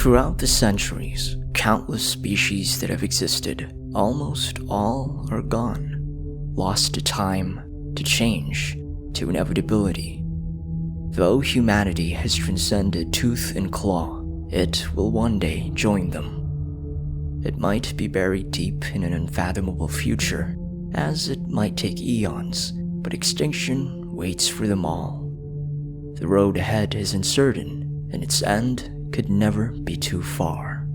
Throughout the centuries, countless species that have existed, almost all are gone, lost to time, to change, to inevitability. Though humanity has transcended tooth and claw, it will one day join them. It might be buried deep in an unfathomable future, as it might take eons, but extinction waits for them all. The road ahead is uncertain, and its end could never be too far.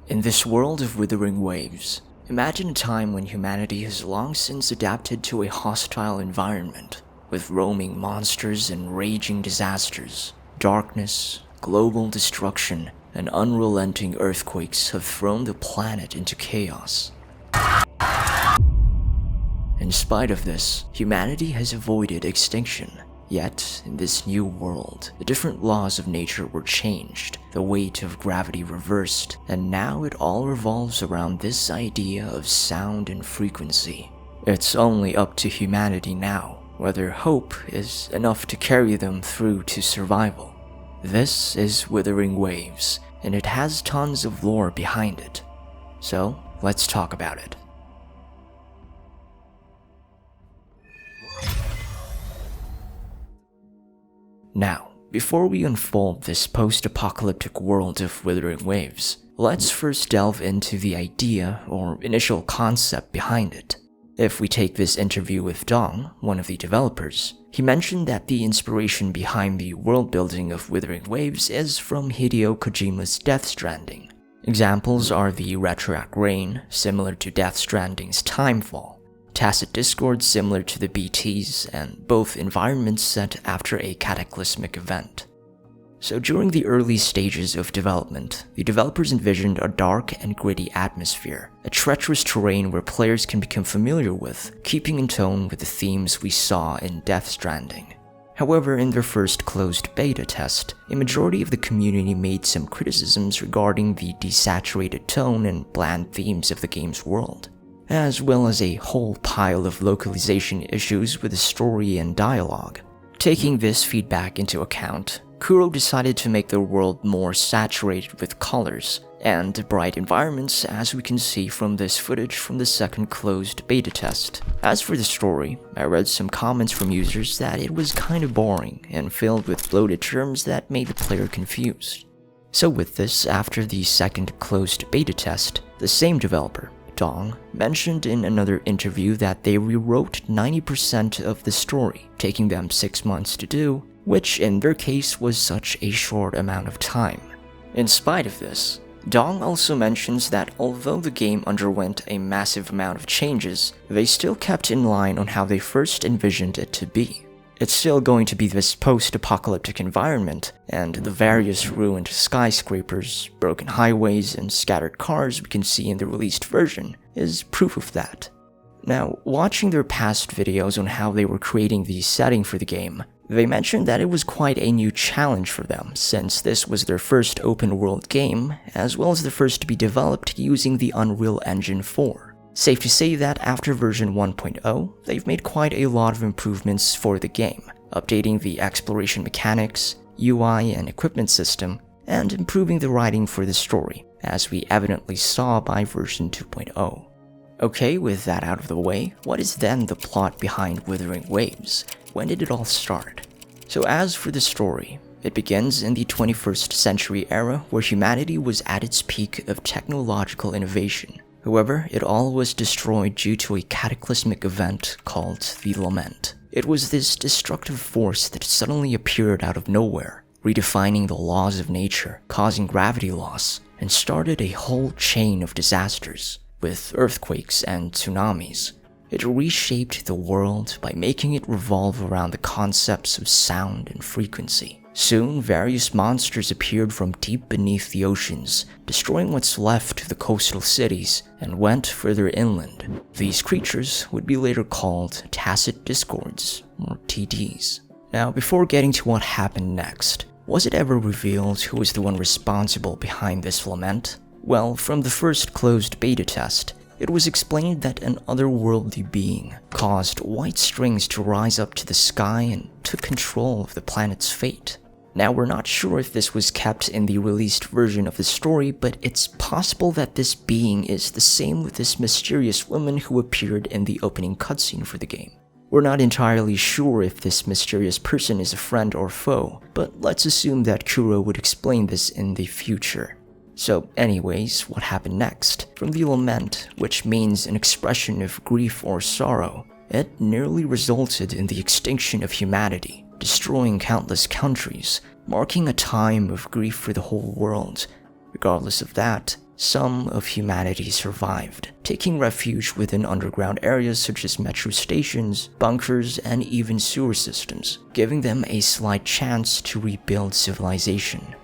In this world of Wuthering Waves, imagine a time when humanity has long since adapted to a hostile environment, with roaming monsters and raging disasters. Darkness, global destruction, and unrelenting earthquakes have thrown the planet into chaos. In spite of this, humanity has avoided extinction. Yet, in this new world, the different laws of nature were changed, the weight of gravity reversed, and now it all revolves around this idea of sound and frequency. It's only up to humanity now, whether hope is enough to carry them through to survival. This is Wuthering Waves, and it has tons of lore behind it. So, let's talk about it. Now, before we unfold this post-apocalyptic world of Wuthering Waves, let's first delve into the idea or initial concept behind it. If we take this interview with Dong, one of the developers, he mentioned that the inspiration behind the world-building of Wuthering Waves is from Hideo Kojima's Death Stranding. Examples are the Retroact Rain, similar to Death Stranding's Timefall, Tacit Discord similar to the BTs, and both environments set after a cataclysmic event. So during the early stages of development, the developers envisioned a dark and gritty atmosphere, a treacherous terrain where players can become familiar with, keeping in tone with the themes we saw in Death Stranding. However, in their first closed beta test, a majority of the community made some criticisms regarding the desaturated tone and bland themes of the game's world, as well as a whole pile of localization issues with the story and dialogue. Taking this feedback into account, Kuro decided to make the world more saturated with colors and bright environments, as we can see from this footage from the second closed beta test. As for the story, I read some comments from users that it was kinda boring and filled with bloated terms that made the player confused. So with this, after the second closed beta test, the same developer, Dong, mentioned in another interview that they rewrote 90% of the story, taking them 6 months to do, which in their case was such a short amount of time. In spite of this, Dong also mentions that although the game underwent a massive amount of changes, they still kept in line on how they first envisioned it to be. It's still going to be this post-apocalyptic environment, and the various ruined skyscrapers, broken highways, and scattered cars we can see in the released version is proof of that. Now, watching their past videos on how they were creating the setting for the game, they mentioned that it was quite a new challenge for them, since this was their first open-world game, as well as the first to be developed using the Unreal Engine 4. Safe to say that after version 1.0, they've made quite a lot of improvements for the game, updating the exploration mechanics, UI and equipment system, and improving the writing for the story, as we evidently saw by version 2.0. Okay, with that out of the way, what is then the plot behind Wuthering Waves? When did it all start? So as for the story, it begins in the 21st century era where humanity was at its peak of technological innovation. However, it all was destroyed due to a cataclysmic event called the Lament. It was this destructive force that suddenly appeared out of nowhere, redefining the laws of nature, causing gravity loss, and started a whole chain of disasters, with earthquakes and tsunamis. It reshaped the world by making it revolve around the concepts of sound and frequency. Soon, various monsters appeared from deep beneath the oceans, destroying what's left of the coastal cities, and went further inland. These creatures would be later called Tacit Discords, or TDs. Now, before getting to what happened next, was it ever revealed who was the one responsible behind this lament? Well, from the first closed beta test, it was explained that an otherworldly being caused white strings to rise up to the sky and took control of the planet's fate. Now, we're not sure if this was kept in the released version of the story, but it's possible that this being is the same with this mysterious woman who appeared in the opening cutscene for the game. We're not entirely sure if this mysterious person is a friend or foe, but let's assume that Kuro would explain this in the future. So anyways, what happened next? From the Lament, which means an expression of grief or sorrow, it nearly resulted in the extinction of humanity, destroying countless countries, marking a time of grief for the whole world. Regardless of that, some of humanity survived, taking refuge within underground areas such as metro stations, bunkers, and even sewer systems, giving them a slight chance to rebuild civilization.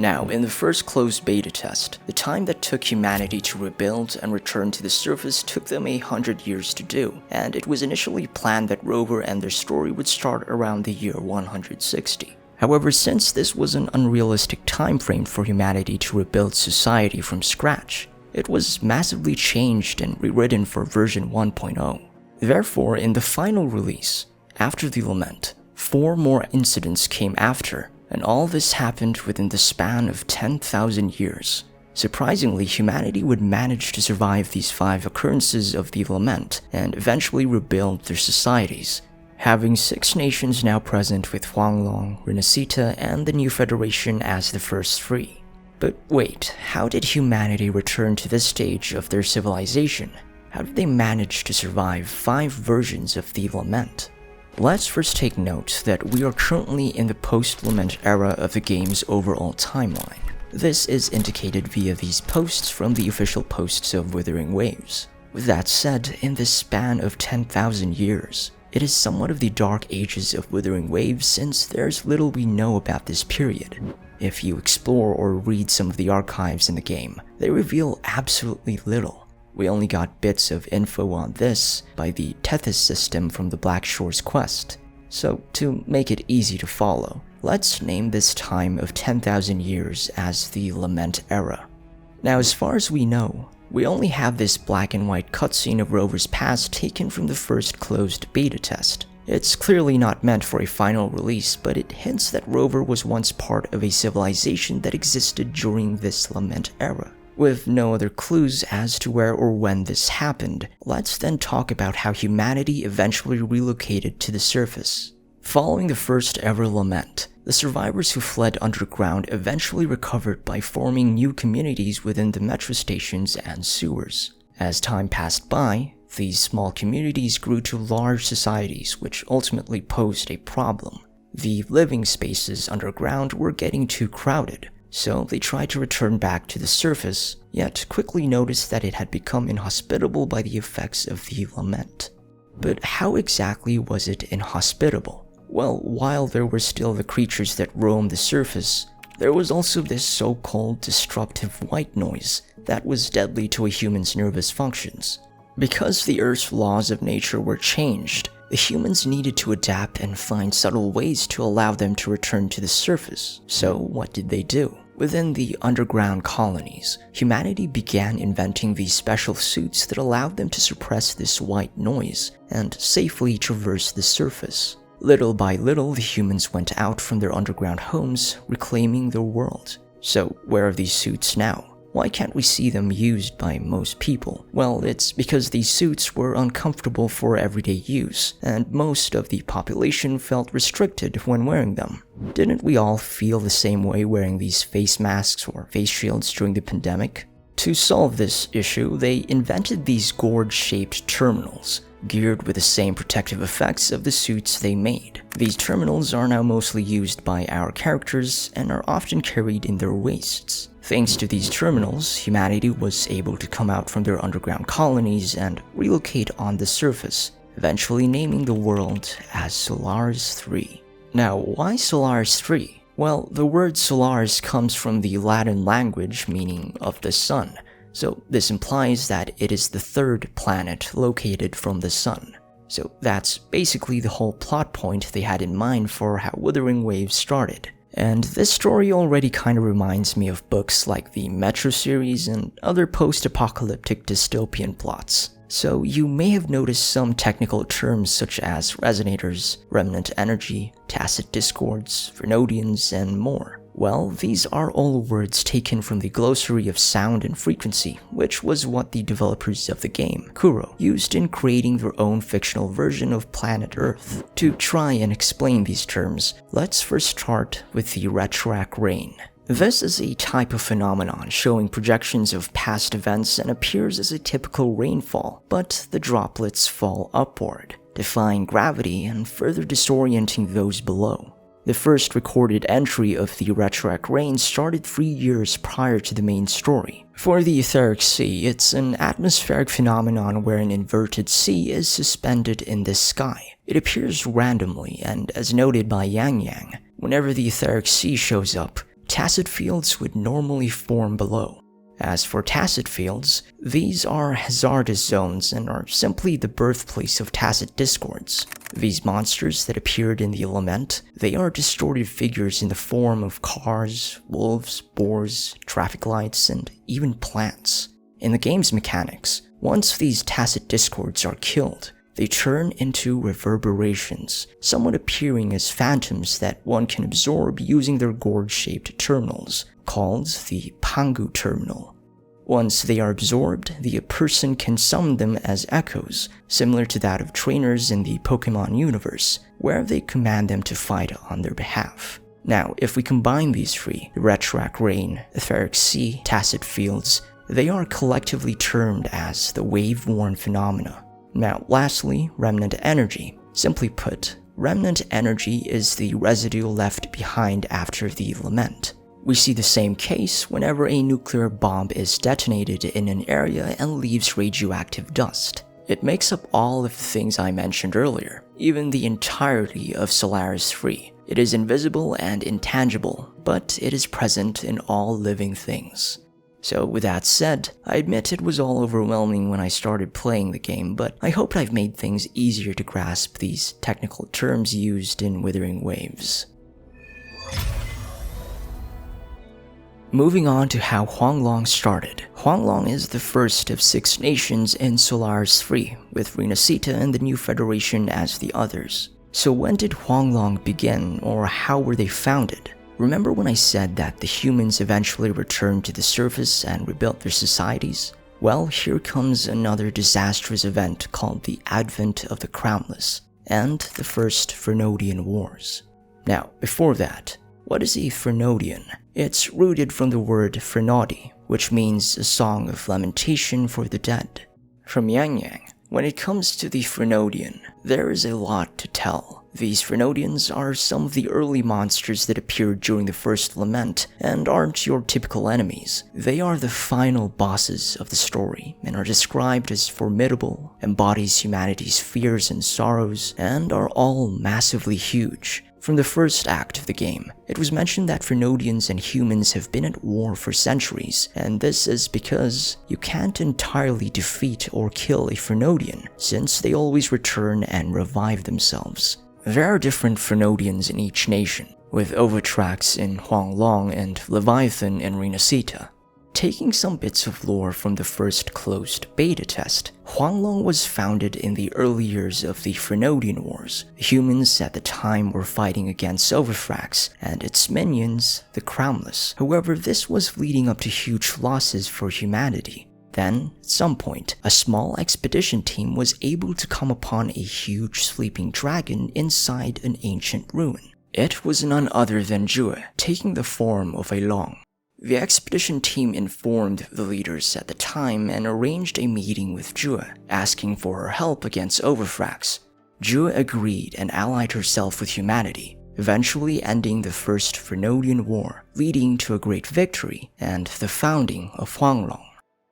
Now, in the first closed beta test, the time that took humanity to rebuild and return to the surface took them 100 years to do, and it was initially planned that Rover and their story would start around the year 160. However, since this was an unrealistic time frame for humanity to rebuild society from scratch, it was massively changed and rewritten for version 1.0. Therefore, in the final release, after the Lament, 4 more incidents came after, and all this happened within the span of 10,000 years. Surprisingly, humanity would manage to survive these 5 occurrences of the Lament and eventually rebuild their societies, having 6 nations now present with Huanglong, Renacita, and the New Federation as the first 3. But wait, how did humanity return to this stage of their civilization? How did they manage to survive 5 versions of the Lament? Let's first take note that we are currently in the post-Lament era of the game's overall timeline. This is indicated via these posts from the official posts of Wuthering Waves. With that said, in this span of 10,000 years, it is somewhat of the dark ages of Wuthering Waves since there's little we know about this period. If you explore or read some of the archives in the game, they reveal absolutely little. We only got bits of info on this by the Tethys system from the Black Shore's quest. So, to make it easy to follow, let's name this time of 10,000 years as the Lament era. Now, as far as we know, we only have this black and white cutscene of Rover's past taken from the first closed beta test. It's clearly not meant for a final release, but it hints that Rover was once part of a civilization that existed during this Lament era. With no other clues as to where or when this happened, let's then talk about how humanity eventually relocated to the surface. Following the first ever Lament, the survivors who fled underground eventually recovered by forming new communities within the metro stations and sewers. As time passed by, these small communities grew to large societies, which ultimately posed a problem. The living spaces underground were getting too crowded, so they tried to return back to the surface, yet quickly noticed that it had become inhospitable by the effects of the Lament. But how exactly was it inhospitable? Well, while there were still the creatures that roamed the surface, there was also this so-called disruptive white noise that was deadly to a human's nervous functions. Because the Earth's laws of nature were changed, the humans needed to adapt and find subtle ways to allow them to return to the surface. So what did they do? Within the underground colonies, humanity began inventing these special suits that allowed them to suppress this white noise and safely traverse the surface. Little by little, the humans went out from their underground homes, reclaiming their world. So where are these suits now? Why can't we see them used by most people? Well, it's because these suits were uncomfortable for everyday use, and most of the population felt restricted when wearing them. Didn't we all feel the same way wearing these face masks or face shields during the pandemic? To solve this issue, they invented these gourd-shaped terminals, geared with the same protective effects of the suits they made. These terminals are now mostly used by our characters and are often carried in their waists. Thanks to these terminals, humanity was able to come out from their underground colonies and relocate on the surface, eventually naming the world as Solaris 3. Now, why Solaris 3? Well, the word Solaris comes from the Latin language meaning of the sun, so this implies that it is the 3rd planet located from the sun. So that's basically the whole plot point they had in mind for how Wuthering Waves started. And this story already kinda reminds me of books like the Metro series and other post-apocalyptic dystopian plots. So you may have noticed some technical terms such as resonators, remnant energy, tacit discords, Vernodians, and more. Well, these are all words taken from the glossary of sound and frequency, which was what the developers of the game, Kuro, used in creating their own fictional version of planet Earth. To try and explain these terms, let's first start with the retroact rain. This is a type of phenomenon showing projections of past events and appears as a typical rainfall, but the droplets fall upward, defying gravity and further disorienting those below. The first recorded entry of the retroact rain started 3 years prior to the main story. For the etheric sea, it's an atmospheric phenomenon where an inverted sea is suspended in the sky. It appears randomly, and as noted by Yang Yang, whenever the etheric sea shows up, tacit fields would normally form below. As for tacit fields, these are hazardous zones and are simply the birthplace of tacit discords. These monsters that appeared in the Lament, they are distorted figures in the form of cars, wolves, boars, traffic lights, and even plants. In the game's mechanics, once these tacit discords are killed, they turn into reverberations, somewhat appearing as phantoms that one can absorb using their gourd-shaped terminals, called the Pangu terminal. Once they are absorbed, the person can summon them as echoes, similar to that of trainers in the Pokemon universe, where they command them to fight on their behalf. Now, if we combine these three, the retroact rain, etheric sea, tacit fields, they are collectively termed as the wave-worn phenomena. Now, lastly, remnant energy. Simply put, remnant energy is the residue left behind after the Lament. We see the same case whenever a nuclear bomb is detonated in an area and leaves radioactive dust. It makes up all of the things I mentioned earlier, even the entirety of Solaris 3. It is invisible and intangible, but it is present in all living things. So with that said, I admit it was all overwhelming when I started playing the game, but I hope I've made things easier to grasp these technical terms used in Wuthering Waves. Moving on to how Huanglong started. Huanglong is the first of 6 nations in Solaris 3, with Renacita and the New Federation as the others. So when did Huanglong begin, or how were they founded? Remember when I said that the humans eventually returned to the surface and rebuilt their societies? Well, here comes another disastrous event called the Advent of the Crownless, and the First Vernodian Wars. Now, before that, what is a Vernodian? It's rooted from the word Vernodi, which means a song of lamentation for the dead. From Yang Yang, when it comes to the Vernodian, there is a lot to tell. These Vernodians are some of the early monsters that appeared during the first Lament and aren't your typical enemies. They are the final bosses of the story and are described as formidable, embodies humanity's fears and sorrows, and are all massively huge. From the first act of the game, it was mentioned that Vernodians and humans have been at war for centuries, and this is because you can't entirely defeat or kill a Vernodian, since they always return and revive themselves. There are different Vernodians in each nation, with Overtrax in Huanglong and Leviathan in Renacita. Taking some bits of lore from the first closed beta test, Huanglong was founded in the early years of the Vernodian Wars. The humans at the time were fighting against Overthrax and its minions, the Crownless. However, this was leading up to huge losses for humanity. Then, at some point, a small expedition team was able to come upon a huge sleeping dragon inside an ancient ruin. It was none other than Zhue, taking the form of a Long. The expedition team informed the leaders at the time and arranged a meeting with Zhue, asking for her help against Overthrax. Zhue agreed and allied herself with humanity, eventually ending the First Vernodian War, leading to a great victory and the founding of Huanglong.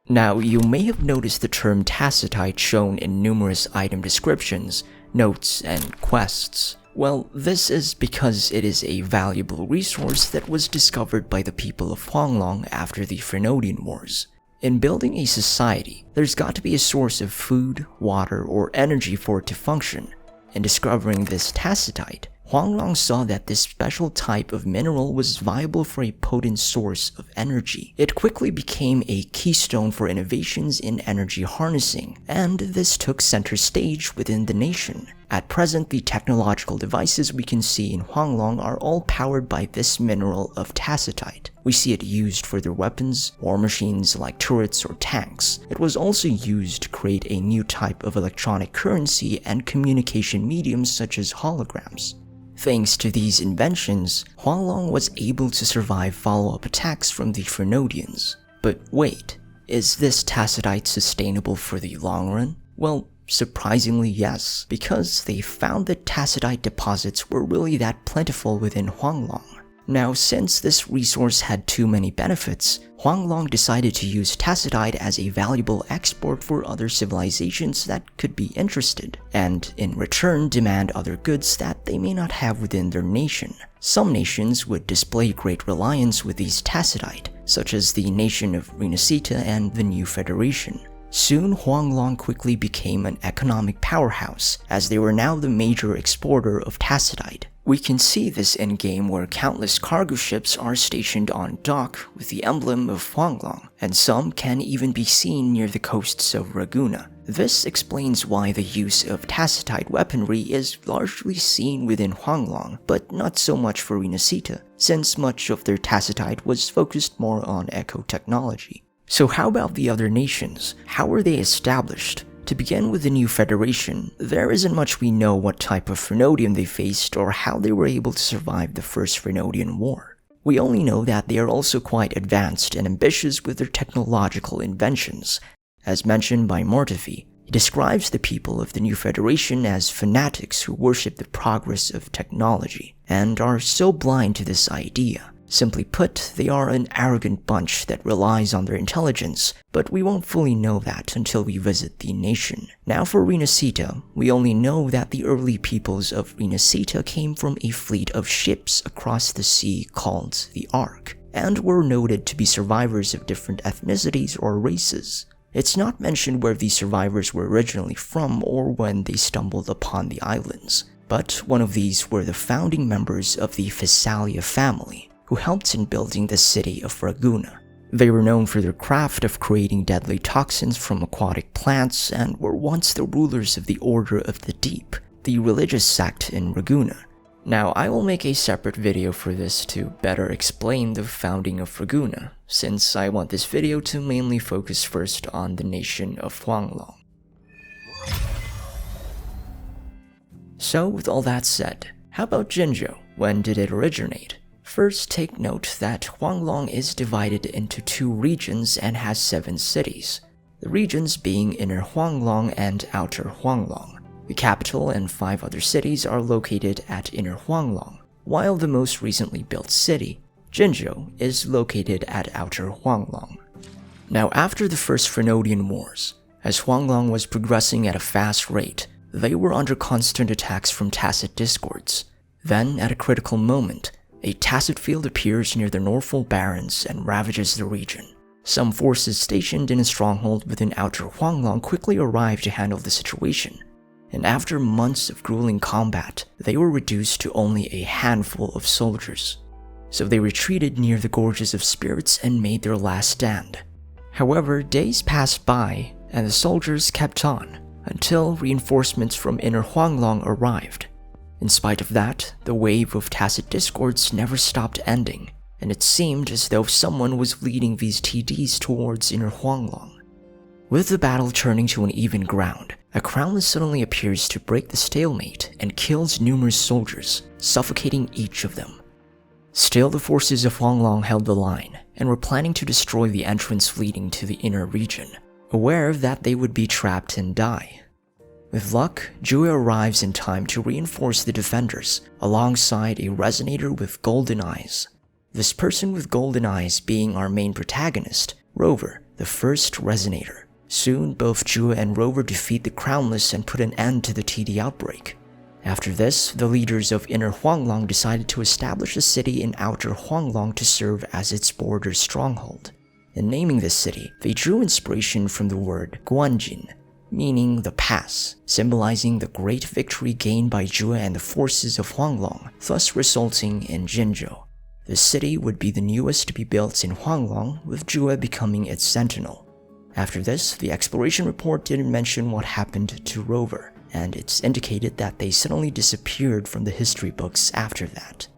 Now, you may have noticed the term tacitite shown in numerous item descriptions, notes, and quests. Well, this is because it is a valuable resource that was discovered by the people of Huanglong after the Vernodian Wars. In building a society, there's got to be a source of food, water, or energy for it to function. In discovering this tacitite, Huanglong saw that this special type of mineral was viable for a potent source of energy. It quickly became a keystone for innovations in energy harnessing, and this took center stage within the nation. At present, the technological devices we can see in Huanglong are all powered by this mineral of tacitite. We see it used for their weapons, war machines like turrets or tanks. It was also used to create a new type of electronic currency and communication mediums such as holograms. Thanks to these inventions, Huanglong was able to survive follow-up attacks from the Fernodians. But wait, is this tacitite sustainable for the long run? Well, surprisingly yes, because they found that tacitite deposits were really that plentiful within Huanglong. Now, since this resource had too many benefits, Huanglong decided to use tacitite as a valuable export for other civilizations that could be interested, and in return demand other goods that they may not have within their nation. Some nations would display great reliance with these tacitite, such as the nation of Renacita and the New Federation. Soon, Huanglong quickly became an economic powerhouse, as they were now the major exporter of tacitite. We can see this in-game where countless cargo ships are stationed on dock with the emblem of Huanglong, and some can even be seen near the coasts of Ragunna. This explains why the use of tacitite weaponry is largely seen within Huanglong, but not so much for Renacita, since much of their tacitite was focused more on eco-technology. So how about the other nations? How were they established? To begin with the New Federation, there isn't much we know what type of Fernodian they faced or how they were able to survive the First Fernodian War. We only know that they are also quite advanced and ambitious with their technological inventions. As mentioned by Mortefi, he describes the people of the New Federation as fanatics who worship the progress of technology, and are so blind to this idea. Simply put, they are an arrogant bunch that relies on their intelligence, but we won't fully know that until we visit the nation. Now for Renacita, we only know that the early peoples of Renacita came from a fleet of ships across the sea called the Ark, and were noted to be survivors of different ethnicities or races. It's not mentioned where these survivors were originally from or when they stumbled upon the islands, but one of these were the founding members of the Phasalia family, who helped in building the city of Ragunna. They were known for their craft of creating deadly toxins from aquatic plants and were once the rulers of the Order of the Deep, the religious sect in Ragunna. Now, I will make a separate video for this to better explain the founding of Ragunna, since I want this video to mainly focus first on the nation of Huanglong. So, with all that said, how about Jinzhou? When did it originate? First, take note that Huanglong is divided into 2 regions and has 7 cities, the regions being Inner Huanglong and Outer Huanglong. The capital and 5 other cities are located at Inner Huanglong, while the most recently built city, Jinzhou, is located at Outer Huanglong. Now, after the First Fernodian Wars, as Huanglong was progressing at a fast rate, they were under constant attacks from tacit discords. Then, at a critical moment, a tacit field appears near the Norfolk Barrens and ravages the region. Some forces stationed in a stronghold within Outer Huanglong quickly arrived to handle the situation, and after months of grueling combat, they were reduced to only a handful of soldiers. So they retreated near the Gorges of Spirits and made their last stand. However, days passed by, and the soldiers kept on, until reinforcements from Inner Huanglong arrived. In spite of that, the wave of tacit discords never stopped ending, and it seemed as though someone was leading these TDs towards Inner Huanglong. With the battle turning to an even ground, a crownless suddenly appears to break the stalemate and kills numerous soldiers, suffocating each of them. Still, the forces of Huanglong held the line, and were planning to destroy the entrance leading to the inner region, aware that they would be trapped and die. With luck, Jue arrives in time to reinforce the defenders, alongside a resonator with golden eyes. This person with golden eyes being our main protagonist, Rover, the first resonator. Soon, both Jue and Rover defeat the Crownless and put an end to the TD outbreak. After this, the leaders of Inner Huanglong decided to establish a city in Outer Huanglong to serve as its border stronghold. In naming this city, they drew inspiration from the word Guanjin, meaning the pass, symbolizing the great victory gained by Zhuge and the forces of Huanglong, thus resulting in Jinzhou. The city would be the newest to be built in Huanglong, with Zhuge becoming its sentinel. After this, the exploration report didn't mention what happened to Rover, and it's indicated that they suddenly disappeared from the history books after that.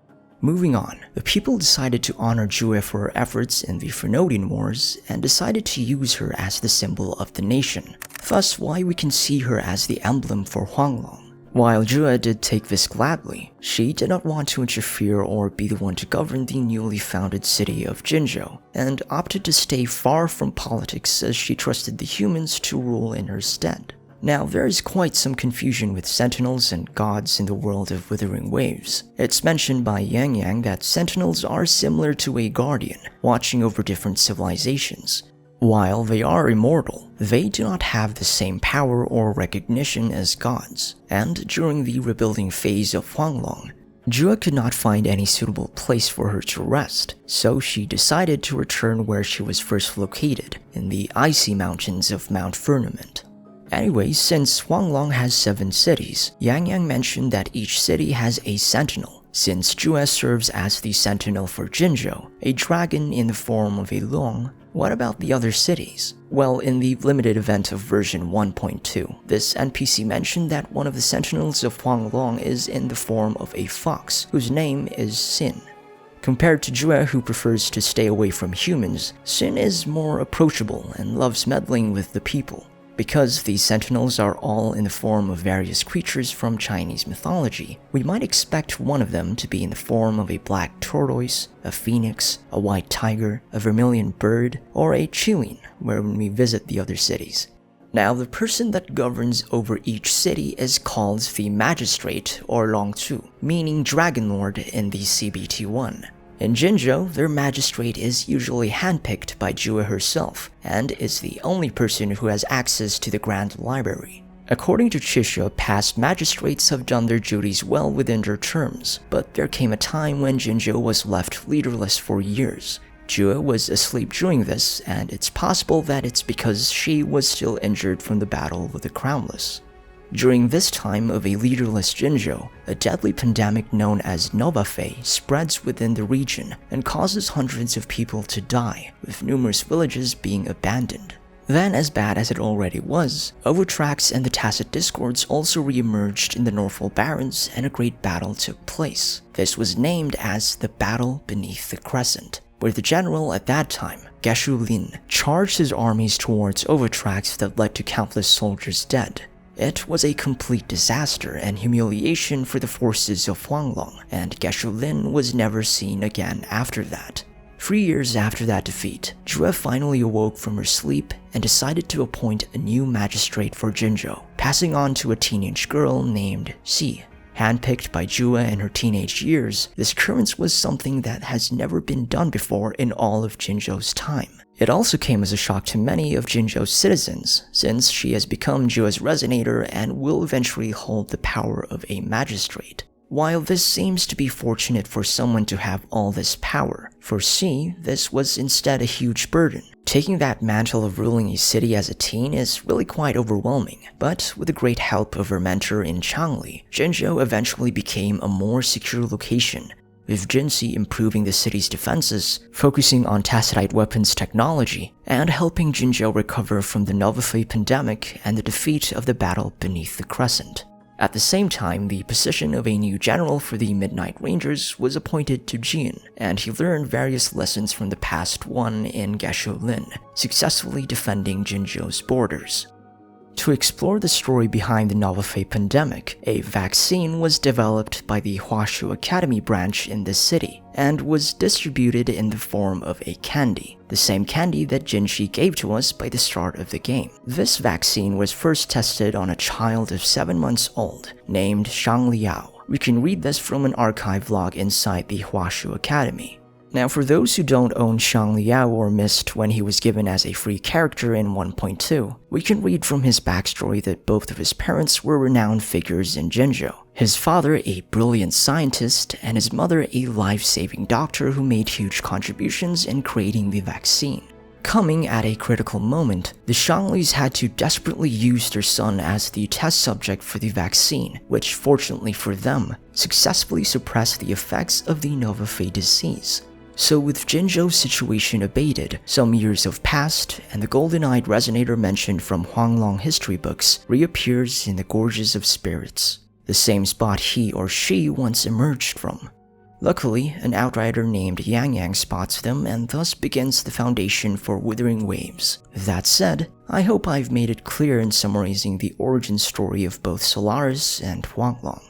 Moving on, the people decided to honor Zhuge for her efforts in the Fernodian Wars and decided to use her as the symbol of the nation, thus why we can see her as the emblem for Huanglong. While Zhuge did take this gladly, she did not want to interfere or be the one to govern the newly founded city of Jinzhou, and opted to stay far from politics as she trusted the humans to rule in her stead. Now, there is quite some confusion with sentinels and gods in the world of Wuthering Waves. It's mentioned by Yang Yang that sentinels are similar to a guardian, watching over different civilizations. While they are immortal, they do not have the same power or recognition as gods, and during the rebuilding phase of Huanglong, Zhuge could not find any suitable place for her to rest, so she decided to return where she was first located, in the icy mountains of Mount Firmament. Anyway, since Huanglong has 7 cities, Yang Yang mentioned that each city has a sentinel, since Zhuge serves as the sentinel for Jinzhou, a dragon in the form of a long. What about the other cities? Well, in the limited event of version 1.2, this NPC mentioned that one of the sentinels of Huanglong is in the form of a fox, whose name is Sin. Compared to Zhuge, who prefers to stay away from humans, Sin is more approachable and loves meddling with the people. Because these sentinels are all in the form of various creatures from Chinese mythology, we might expect one of them to be in the form of a black tortoise, a phoenix, a white tiger, a vermilion bird, or a qilin when we visit the other cities. Now, the person that governs over each city is called the Magistrate or Longzu, meaning Dragon Lord in the CBT1. In Jinzhou, their magistrate is usually handpicked by Zhuge herself, and is the only person who has access to the Grand Library. According to Chisha, past magistrates have done their duties well within their terms, but there came a time when Jinzhou was left leaderless for years. Zhuge was asleep during this, and it's possible that it's because she was still injured from the battle with the Crownless. During this time of a leaderless Jinzhou, a deadly pandemic known as Novafei spreads within the region and causes hundreds of people to die, with numerous villages being abandoned. Then, as bad as it already was, Overtrax and the Tacit Discords also re-emerged in the Northfall Barrens and a great battle took place. This was named as the Battle Beneath the Crescent, where the general at that time, Geshu Lin, charged his armies towards Overtrax that led to countless soldiers dead. It was a complete disaster and humiliation for the forces of Huanglong, and Geshu Lin was never seen again after that. 3 years after that defeat, Zhuge finally awoke from her sleep and decided to appoint a new magistrate for Jinzhou, passing on to a teenage girl named Xi. Handpicked by Zhuge in her teenage years, this occurrence was something that has never been done before in all of Jinzhou's time. It also came as a shock to many of Jinzhou's citizens, since she has become Zhuge's resonator and will eventually hold the power of a magistrate. While this seems to be fortunate for someone to have all this power, for Xi, this was instead a huge burden. Taking that mantle of ruling a city as a teen is really quite overwhelming, but with the great help of her mentor in Changli, Jinzhou eventually became a more secure location, with Jinxi improving the city's defenses, focusing on tacitite weapons technology, and helping Jinzhou recover from the Novafei pandemic and the defeat of the Battle Beneath the Crescent. At the same time, the position of a new general for the Midnight Rangers was appointed to Jin, and he learned various lessons from the past one in Geshu Lin, successfully defending Jinzhou's borders. To explore the story behind the Novafei pandemic, a vaccine was developed by the Huashu Academy branch in this city, and was distributed in the form of a candy, the same candy that Jinxi gave to us by the start of the game. This vaccine was first tested on a child of 7 months old, named Shang Liao. We can read this from an archive log inside the Huashu Academy. Now, for those who don't own Shang Liao or missed when he was given as a free character in 1.2, we can read from his backstory that both of his parents were renowned figures in Jinzhou. His father a brilliant scientist, and his mother a life-saving doctor who made huge contributions in creating the vaccine. Coming at a critical moment, the Shanglis had to desperately use their son as the test subject for the vaccine, which fortunately for them, successfully suppressed the effects of the Nova Fey disease. So with Jinzhou's situation abated, some years have passed, and the golden-eyed resonator mentioned from Huanglong history books reappears in the Gorges of Spirits, the same spot he or she once emerged from. Luckily, an outrider named Yang Yang spots them and thus begins the foundation for Wuthering Waves. That said, I hope I've made it clear in summarizing the origin story of both Solaris and Huanglong.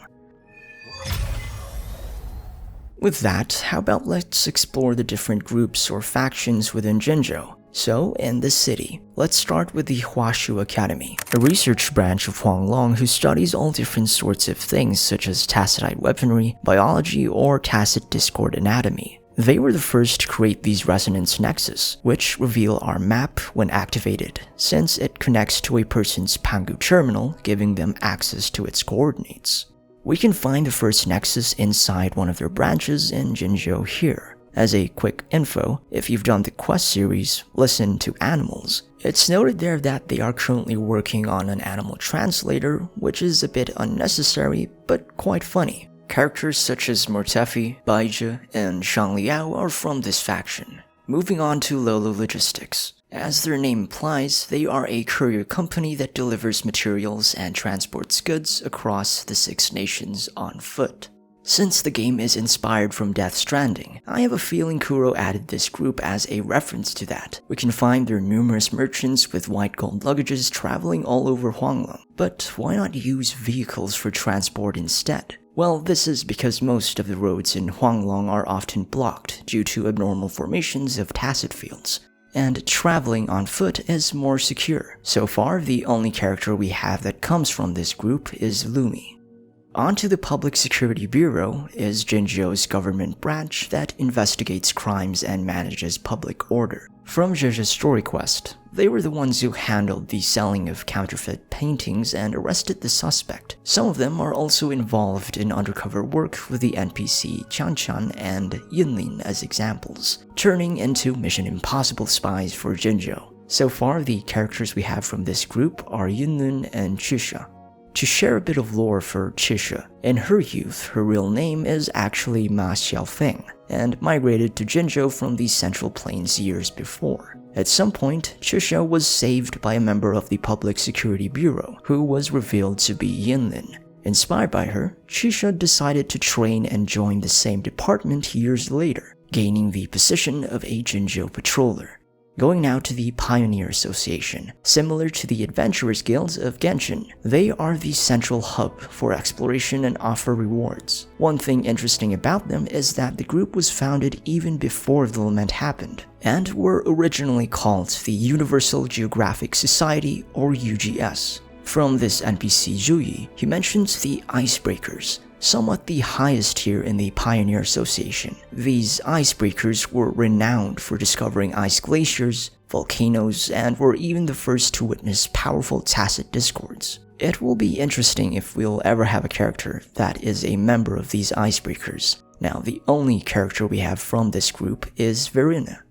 With that, how about let's explore the different groups or factions within Jinzhou. So, in this city, let's start with the Huashu Academy, a research branch of Huanglong who studies all different sorts of things such as tacitite weaponry, biology, or tacit discord anatomy. They were the first to create these resonance nexus, which reveal our map when activated, since it connects to a person's Pangu terminal, giving them access to its coordinates. We can find the first nexus inside one of their branches in Jinzhou here. As a quick info, if you've done the quest series, Listen to Animals, it's noted there that they are currently working on an animal translator, which is a bit unnecessary, but quite funny. Characters such as Mortefi, Baija, and Shangliao are from this faction. Moving on to Lolo Logistics. As their name implies, they are a courier company that delivers materials and transports goods across the 6 nations on foot. Since the game is inspired from Death Stranding, I have a feeling Kuro added this group as a reference to that. We can find their numerous merchants with white gold luggages traveling all over Huanglong. But why not use vehicles for transport instead? Well, this is because most of the roads in Huanglong are often blocked due to abnormal formations of tacit fields, and traveling on foot is more secure. So far, the only character we have that comes from this group is Lumi. Onto the Public Security Bureau is Jinzhou's government branch that investigates crimes and manages public order. From Zhe's story quest, they were the ones who handled the selling of counterfeit paintings and arrested the suspect. Some of them are also involved in undercover work with the NPC Chanchan and Yunlin as examples, turning into Mission Impossible spies for Jinzhou. So far, the characters we have from this group are Yunlin and Chisha. To share a bit of lore for Chisha, in her youth, her real name is actually Ma Xiaofeng, and migrated to Jinzhou from the Central Plains years before. At some point, Chisha was saved by a member of the Public Security Bureau, who was revealed to be Yinlin. Inspired by her, Chisha decided to train and join the same department years later, gaining the position of a Jinzhou patroller. Going now to the Pioneer Association. Similar to the Adventurers Guilds of Genshin, they are the central hub for exploration and offer rewards. One thing interesting about them is that the group was founded even before the Lament happened, and were originally called the Universal Geographic Society, or UGS. From this NPC Zhuyi, he mentions the Icebreakers, somewhat the highest tier in the Pioneer Association. These icebreakers were renowned for discovering ice glaciers, volcanoes, and were even the first to witness powerful tacit discords. It will be interesting if we'll ever have a character that is a member of these icebreakers. Now, the only character we have from this group is Verena.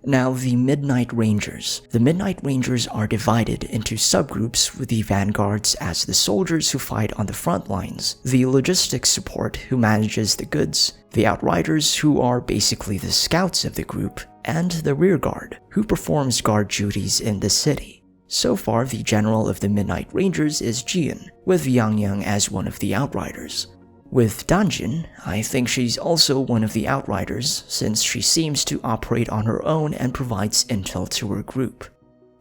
Now, the Midnight Rangers. The Midnight Rangers are divided into subgroups, with the Vanguards as the soldiers who fight on the front lines, the logistics support who manages the goods, the Outriders who are basically the scouts of the group, and the Rear Guard who performs guard duties in the city. So far, the general of the Midnight Rangers is Jian, with Yang Yang as one of the Outriders. With Danjin, I think she's also one of the Outriders, since she seems to operate on her own and provides intel to her group.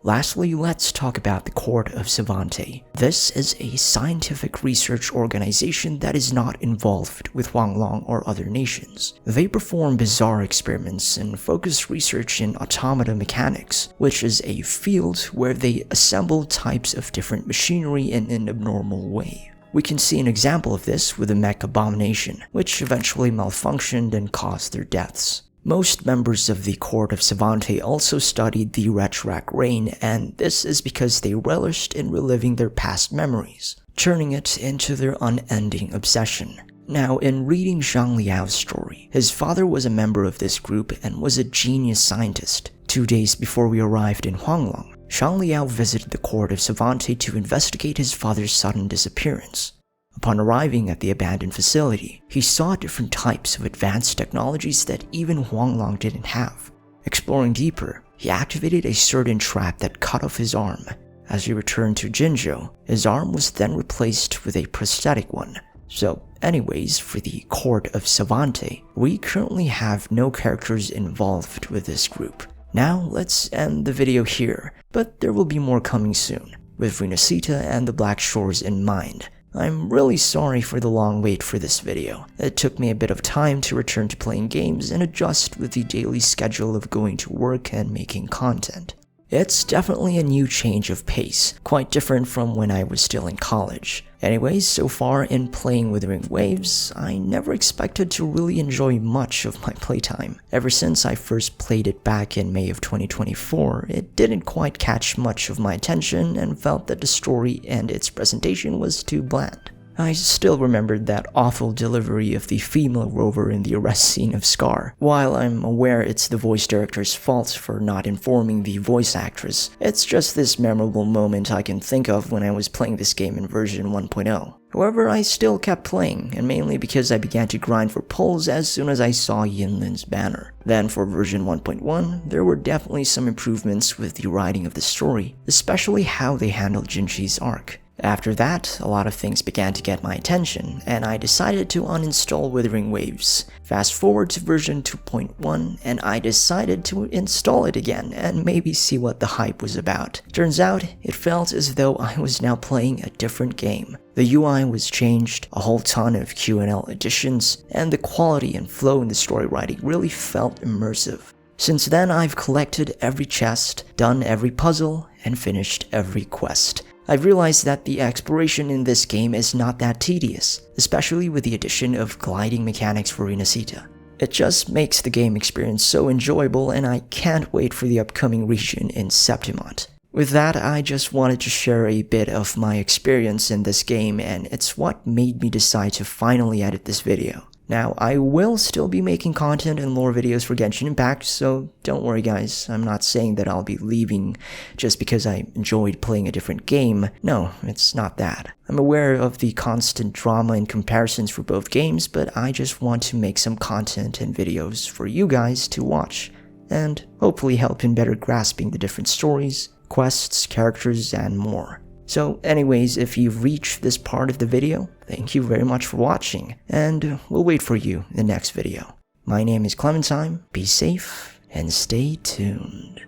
Lastly, let's talk about the Court of Savante. This is a scientific research organization that is not involved with Huanglong or other nations. They perform bizarre experiments and focus research in automata mechanics, which is a field where they assemble types of different machinery in an abnormal way. We can see an example of this with the mech abomination, which eventually malfunctioned and caused their deaths. Most members of the Court of Savante also studied the Retrak Rain, and this is because they relished in reliving their past memories, turning it into their unending obsession. Now, in reading Zhang Liao's story, his father was a member of this group and was a genius scientist, 2 days before we arrived in Huanglong, Shangliao visited the court of Savante to investigate his father's sudden disappearance. Upon arriving at the abandoned facility, he saw different types of advanced technologies that even Huanglong didn't have. Exploring deeper, he activated a certain trap that cut off his arm. As he returned to Jinzhou, his arm was then replaced with a prosthetic one. So anyways, for the court of Savante, we currently have no characters involved with this group. Now let's end the video here, but there will be more coming soon, with Renacita and the Black Shores in mind. I'm really sorry for the long wait for this video. It took me a bit of time to return to playing games and adjust with the daily schedule of going to work and making content. It's definitely a new change of pace, quite different from when I was still in college. Anyways, so far in playing Wuthering Waves, I never expected to really enjoy much of my playtime. Ever since I first played it back in May of 2024, it didn't quite catch much of my attention and felt that the story and its presentation was too bland. I still remembered that awful delivery of the female rover in the arrest scene of Scar. While I'm aware it's the voice director's fault for not informing the voice actress, it's just this memorable moment I can think of when I was playing this game in version 1.0. However, I still kept playing, and mainly because I began to grind for pulls as soon as I saw Yinlin's banner. Then for version 1.1, there were definitely some improvements with the writing of the story, especially how they handled Jinchi's arc. After that, a lot of things began to get my attention, and I decided to uninstall Wuthering Waves. Fast forward to version 2.1, and I decided to install it again and maybe see what the hype was about. Turns out, it felt as though I was now playing a different game. The UI was changed, a whole ton of Q&L additions, and the quality and flow in the story writing really felt immersive. Since then, I've collected every chest, done every puzzle, and finished every quest. I've realized that the exploration in this game is not that tedious, especially with the addition of gliding mechanics for Renacita. It just makes the game experience so enjoyable, and I can't wait for the upcoming region in Septimont. With that, I just wanted to share a bit of my experience in this game, and it's what made me decide to finally edit this video. Now, I will still be making content and lore videos for Genshin Impact, so don't worry guys, I'm not saying that I'll be leaving just because I enjoyed playing a different game. No, it's not that. I'm aware of the constant drama and comparisons for both games, but I just want to make some content and videos for you guys to watch, and hopefully help in better grasping the different stories, quests, characters, and more. So anyways, if you've reached this part of the video, thank you very much for watching, and we'll wait for you in the next video. My name is KlemenTime, be safe, and stay tuned.